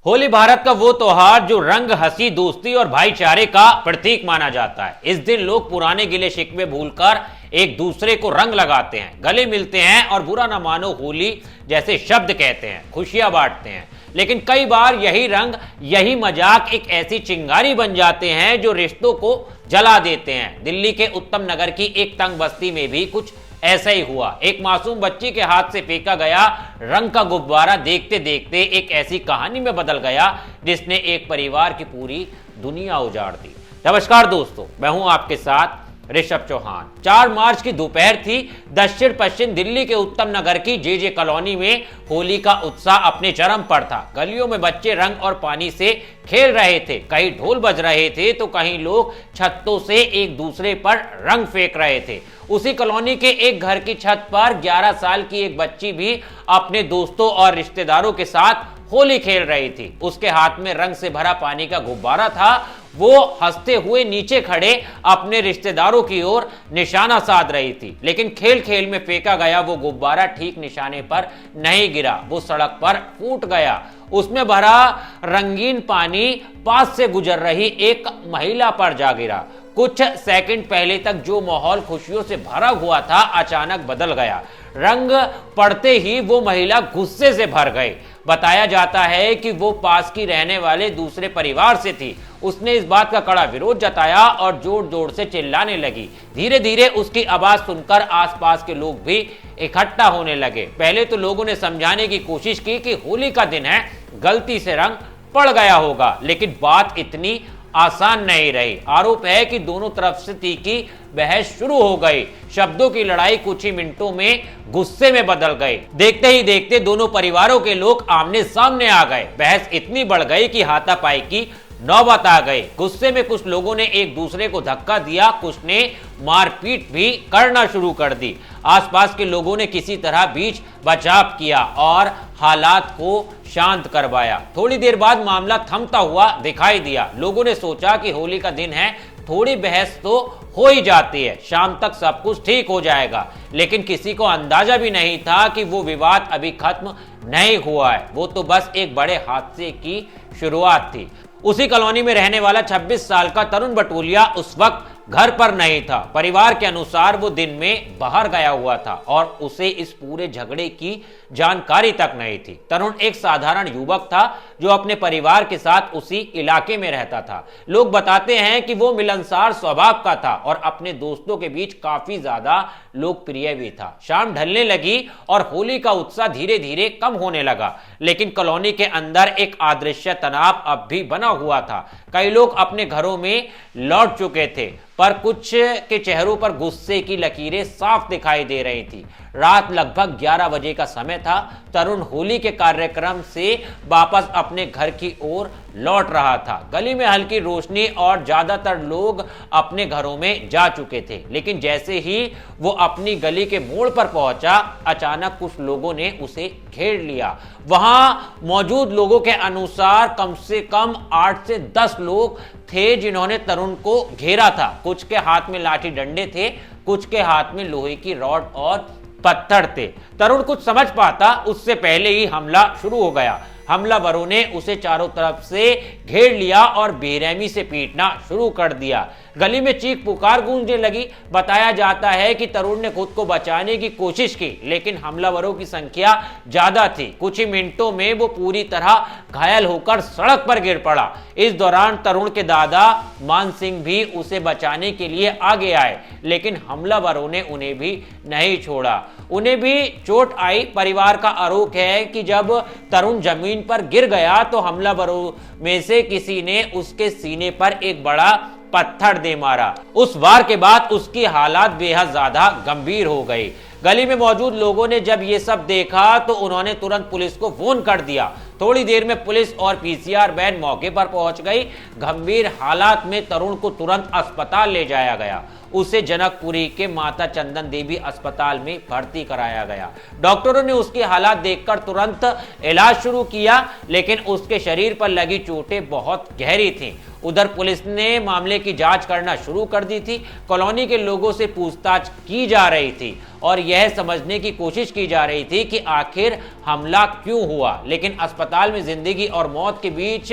होली भारत का वो त्योहार जो रंग, हंसी, दोस्ती और भाईचारे का प्रतीक माना जाता है। इस दिन लोग पुराने गिले शिकवे भूलकर एक दूसरे को रंग लगाते हैं, गले मिलते हैं और बुरा ना मानो होली जैसे शब्द कहते हैं, खुशियां बांटते हैं। लेकिन कई बार यही रंग, यही मजाक एक ऐसी चिंगारी बन जाते हैं जो रिश्तों को जला देते हैं। दिल्ली के उत्तम नगर की एक तंग बस्ती में भी कुछ ऐसा ही हुआ। एक मासूम बच्ची के हाथ से फेंका गया रंग का गुब्बारा देखते देखते एक ऐसी कहानी में बदल गया जिसने एक परिवार की पूरी दुनिया उजाड़ दी। नमस्कार दोस्तों, मैं हूं आपके साथ ऋषभ चौहान। 4 मार्च की दोपहर थी। दक्षिण पश्चिम दिल्ली के उत्तम नगर की जे कॉलोनी में होली का उत्साह अपने चरम पर था। गलियों में बच्चे रंग और पानी से खेल रहे थे, कहीं ढोल बज रहे थे तो कहीं लोग छतों से एक दूसरे पर रंग फेंक रहे थे। उसी कॉलोनी के एक घर की छत पर 11 साल की एक बच्ची भी अपने दोस्तों और रिश्तेदारों के साथ होली खेल रही थी। उसके हाथ में रंग से भरा पानी का गुब्बारा था। वो हंसते हुए नीचे खड़े अपने रिश्तेदारों की ओर निशाना साध रही थी, लेकिन खेल खेल में फेंका गया वो गुब्बारा ठीक निशाने पर नहीं गिरा, वो सड़क पर फूट गया। उसमें भरा रंगीन पानी पास से गुजर रही एक महिला पर जा गिरा। कुछ सेकंड पहले तक जो माहौल खुशियों से भरा हुआ था अचानक बदल गया। रंग पड़ते ही वो महिला गुस्से से भर गई। बताया जाता है कि वो पास की रहने वाले दूसरे परिवार से थी। उसने इस बात का कड़ा विरोध जताया और जोर जोर से चिल्लाने लगी। धीरे धीरे उसकी आवाज सुनकर आसपास के लोग भी इकट्ठा होने लगे। पहले तो लोगों ने समझाने की कोशिश की कि होली का दिन है, गलती से रंग पड़ गया होगा, लेकिन बात इतनी आसान नहीं रही। आरोप है कि दोनों तरफ से तीखी बहस शुरू हो गई। शब्दों की लड़ाई कुछ ही मिनटों में गुस्से में बदल गई। देखते ही देखते दोनों परिवारों के लोग आमने सामने आ गए। बहस इतनी बढ़ गई कि हाथापाई की नौबत आ गई। गुस्से में कुछ लोगों ने एक दूसरे को धक्का दिया, कुछ ने मारपीट भी करना शुरू कर दी। आसपास के लोगों ने किसी तरह बीच बचाव किया और हालात को शांत करवाया। थोड़ी देर बाद मामला थमता हुआ दिखाई दिया। लोगों ने सोचा कि होली का दिन है, थोड़ी बहस तो हो ही जाती है, शाम तक सब कुछ ठीक हो जाएगा। लेकिन किसी को अंदाजा भी नहीं था कि वो विवाद अभी खत्म नहीं हुआ है, वो तो बस एक बड़े हादसे की शुरुआत थी। उसी कॉलोनी में रहने वाला 26 साल का तरुण बटोलिया उस वक्त घर पर नहीं था। परिवार के अनुसार वो दिन में बाहर गया हुआ था और उसे इस पूरे झगड़े की जानकारी तक नहीं थी। तरुण एक साधारण युवक था जो अपने परिवार के साथ उसी इलाके में रहता था। लोग बताते हैं कि वो मिलनसार स्वभाव का था और अपने दोस्तों के बीच काफी ज्यादा लोकप्रिय भी था। शाम ढलने लगी और होली का उत्साह धीरे धीरे कम होने लगा, लेकिन कॉलोनी के अंदर एक अदृश्य तनाव अब भी बना हुआ था। कई लोग अपने घरों में लौट चुके थे, पर कुछ के चेहरों पर गुस्से की लकीरें साफ दिखाई दे रही थी। रात लगभग 11 बजे का समय था। तरुण होली के कार्यक्रम से वापस अपने घर की ओर लौट रहा था। गली में हल्की रोशनी और ज्यादातर लोग अपने घरों में जा चुके थे, लेकिन जैसे ही वो अपनी गली के मोड़ पर पहुंचा, अचानक कुछ लोगों ने उसे घेर लिया। वहां मौजूद लोगों के अनुसार कम से कम 8 से 10 लोग थे जिन्होंने तरुण को घेरा था। कुछ के हाथ में लाठी डंडे थे, कुछ के हाथ में लोहे की रॉड और पत्थर थे। तरुण कुछ समझ पाता उससे पहले ही हमला शुरू हो गया। हमलावरों ने उसे चारों तरफ से घेर लिया और बेरहमी से पीटना शुरू कर दिया। गली में चीख पुकार गूंजने लगी। बताया जाता है कि तरुण ने खुद को बचाने की कोशिश की, लेकिन हमलावरों की संख्या ज्यादा थी। कुछ ही मिनटों में वो पूरी तरह घायल होकर सड़क पर गिर पड़ा। इस दौरान तरुण के दादा मान सिंह भी उसे बचाने के लिए आगे आए, लेकिन हमलावरों ने उन्हें भी नहीं छोड़ा। उन्हें भी चोट आई। परिवार का आरोप है कि जब तरुण जमीन पर गिर गया तो हमलावरों में से किसी ने उसके सीने पर एक बड़ा पत्थर दे मारा। उस वार के बाद उसकी हालत बेहद ज्यादा गंभीर हो गई। गली में मौजूद लोगों ने जब ये सब देखा तो उन्होंने तुरंत पुलिस को फोन कर दिया। थोड़ी देर में पुलिस और पीसीआर वैन मौके पर पहुंच गई। गंभीर हालात में तरुण को तुरंत अस्पताल ले जाया गया। उसे जनकपुरी के माता चंदन देवी अस्पताल में भर्ती कराया गया। डॉक्टरों ने उसकी हालत देखकर तुरंत इलाज शुरू किया, लेकिन उसके शरीर पर लगी चोटें बहुत गहरी थीं। उधर पुलिस ने मामले की जांच करना शुरू कर दी थी। कॉलोनी के लोगों से पूछताछ की जा रही थी और यह समझने की कोशिश की जा रही थी कि आखिर हमला क्यों हुआ। लेकिन अस्पताल में जिंदगी और मौत के बीच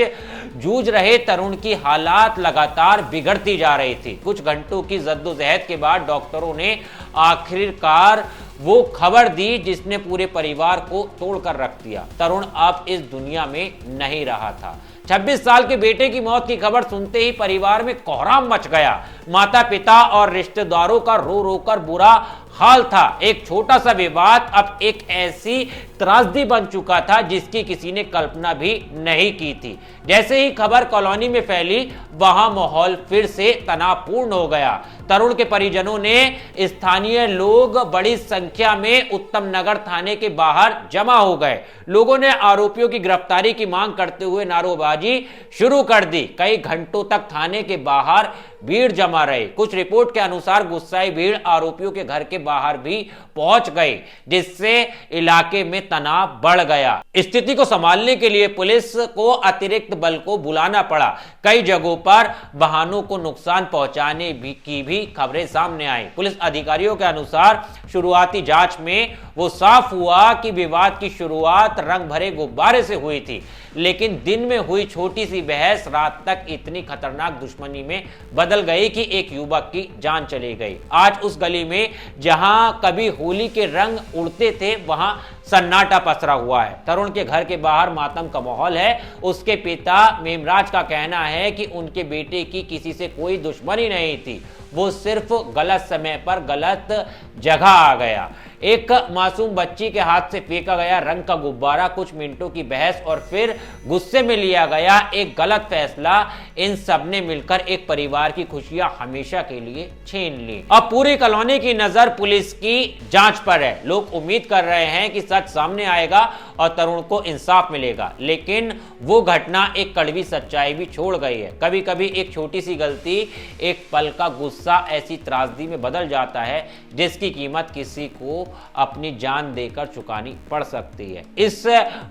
जूझ रहे तरुण की हालात लगातार बिगड़ती जा रही थी। कुछ घंटों की जद्दोजहद के बाद डॉक्टरों ने आखिरकार वो खबर दी जिसने पूरे परिवार को तोड़कर रख दिया। तरुण अब इस दुनिया में नहीं रहा था। 26 साल के बेटे की मौत की खबर सुनते ही परिवार में कोहराम मच गया। माता पिता और रिश्तेदारों का रो रो कर बुरा हाल था। एक छोटा सा विवाद अब एक ऐसी त्रासदी बन चुका था जिसकी किसी ने कल्पना भी नहीं की थी। जैसे ही खबर कॉलोनी में फैली, वहां माहौल फिर से तनावपूर्ण हो गया। तरुण के परिजनों ने स्थानीय लोग बड़ी संख्या में उत्तम नगर थाने के बाहर जमा हो गए। लोगों ने आरोपियों की गिरफ्तारी की मांग करते हुए नारेबाजी शुरू कर दी। कई घंटों तक थाने के बाहर भीड़ जमा रही। कुछ रिपोर्ट के अनुसार गुस्साई भीड़ आरोपियों के घर के बाहर भी पहुंच गई, जिससे इलाके में तनाव बढ़ गया। स्थिति को संभालने के लिए पुलिस को अतिरिक्त बल को बुलाना पड़ा। कई जगहों पर वाहनों को नुकसान पहुंचाने की भी खबरें सामने आई। पुलिस अधिकारियों के अनुसार शुरुआती जांच में वो साफ हुआ कि विवाद की शुरुआत रंग भरे गुब्बारे से हुई थी, लेकिन दिन में हुई छोटी सी बहस रात तक इतनी खतरनाक दुश्मनी में बदल गई कि एक युवक की जान चली गई। आज उस गली में जहां कभी होली के रंग उड़ते थे, वहां सन्नाटा पसरा हुआ है। तरुण के घर के बाहर मातम का माहौल है। उसके पिता मेमराज का कहना है कि उनके बेटे की किसी से कोई दुश्मनी नहीं थी, वो सिर्फ गलत समय पर गलत जगह आ गया। एक मासूम बच्ची के हाथ से फेंका गया रंग का गुब्बारा, कुछ मिनटों की बहस और फिर गुस्से में लिया गया एक गलत फैसला, इन सब ने मिलकर एक परिवार की खुशियां हमेशा के लिए छीन ली। अब पूरी कॉलोनी की नजर पुलिस की जांच पर है। लोग उम्मीद कर रहे हैं कि सच सामने आएगा और तरुण को इंसाफ मिलेगा, लेकिन वो घटना एक कड़वी सच्चाई भी छोड़ गई है। कभी कभी एक छोटी सी गलती, एक पल का गुस्सा ऐसी त्रासदी में बदल जाता है जिसकी कीमत किसी को अपनी जान देकर चुकानी पड़ सकती है। इस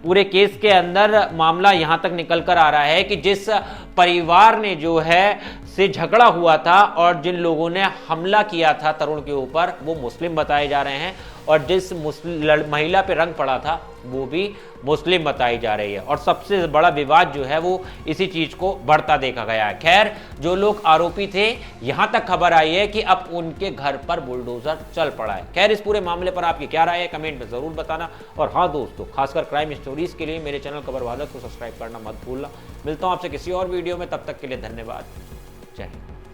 पूरे केस के अंदर मामला यहां तक निकल कर आ रहा है कि जिस परिवार ने जो है से झगड़ा हुआ था और जिन लोगों ने हमला किया था तरुण के ऊपर, वो मुस्लिम बताए जा रहे हैं और जिस महिला पे रंग पड़ा था वो भी मुस्लिम बताई जा रही है। और सबसे बड़ा विवाद जो है वो इसी चीज को बढ़ता देखा गया है। खैर, जो लोग आरोपी थे, यहां तक खबर आई है कि अब उनके घर पर बुलडोजर चल पड़ा है। खैर, इस पूरे मामले पर आपकी क्या राय है कमेंट में जरूर बताना। और हाँ दोस्तों, खासकर क्राइम स्टोरीज के लिए मेरे चैनल खबर वादक को सब्सक्राइब करना मत भूलना। मिलता हूं आपसे किसी और वीडियो में, तब तक के लिए धन्यवाद। जय हिंद।